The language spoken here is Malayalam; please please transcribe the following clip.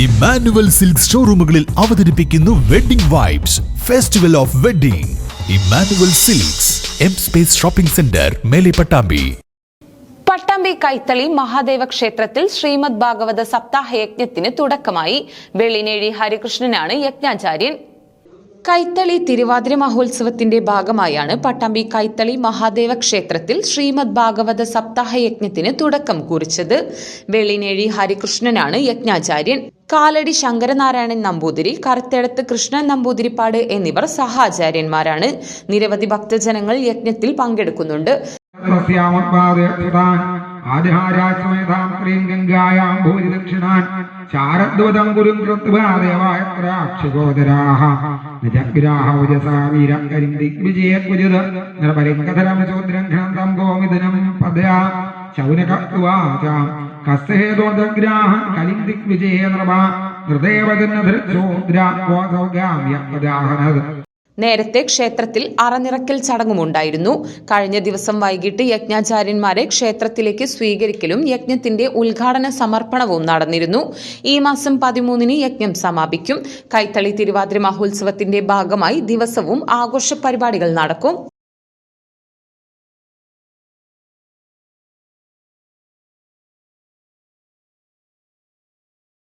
ഇമ്മാനുവൽ സിൽക്ക് ഷോറൂമുകളിൽ അവതരിപ്പിക്കുന്നു wedding vibes festival of wedding. Emmanuel silks M space shopping centre, മേലെ പട്ടാമ്പി. പട്ടാമ്പി കൈത്തളി മഹാദേവ ക്ഷേത്രത്തിൽ ശ്രീമദ് ഭാഗവത സപ്താഹ യജ്ഞത്തിന് തുടക്കമായി. വെള്ളിനേഴി ഹരികൃഷ്ണനാണ് യജ്ഞാചാര്യൻ. കൈത്തളി തിരുവാതിര മഹോത്സവത്തിന്റെ ഭാഗമായാണ് പട്ടാമ്പി കൈത്തളി മഹാദേവ ക്ഷേത്രത്തിൽ ശ്രീമദ് ഭാഗവത സപ്താഹ യജ്ഞത്തിന് തുടക്കം കുറിച്ചത്. വെള്ളിനേഴി ഹരികൃഷ്ണനാണ് യജ്ഞാചാര്യൻ. കാലടി ശങ്കരനാരായണൻ നമ്പൂതിരി, കറുത്തെടത്ത് കൃഷ്ണൻ നമ്പൂതിരിപ്പാട് എന്നിവർ സഹാചാര്യന്മാരാണ്. നിരവധി ഭക്തജനങ്ങൾ യജ്ഞത്തിൽ പങ്കെടുക്കുന്നുണ്ട്. ആദിഹാരാശ്രമേധാം ക്രീം ഗംഗായാം ഭൂരി ദക്ഷിണാൻ ചാരദ്വതം ഗുരും കൃത്വാ ദേവായത്രാക്ഷികോദരാഹ നിജഗ്രാഹ ഉജസാ വീരം കരിം ദിഗ്വിജയകുജിത നിർഭരിംഗധരം ചോദ്രഘ്നന്തം ഗോമിദനം പദയാ ശൗനകത്വാചാം കസ്തേതോദഗ്രാഹം കലിം ദിഗ്വിജയ നൃപ ഹൃദയവജനധൃചോദ്രാ സൗഗാമ്യപദാഹനത്. നേരത്തെ ക്ഷേത്രത്തിൽ അറനിറക്കൽ ചടങ്ങുമുണ്ടായിരുന്നു. കഴിഞ്ഞ ദിവസം വൈകിട്ട് യജ്ഞാചാര്യന്മാരെ ക്ഷേത്രത്തിലേക്ക് സ്വീകരിക്കലും യജ്ഞത്തിന്റെ ഉദ്ഘാടന സമർപ്പണവും നടന്നിരുന്നു. ഈ മാസം 13-ന് യജ്ഞം സമാപിക്കും. കൈത്തളി തിരുവാതിര മഹോത്സവത്തിന്റെ ഭാഗമായി ദിവസവും ആഘോഷ പരിപാടികൾ നടക്കും.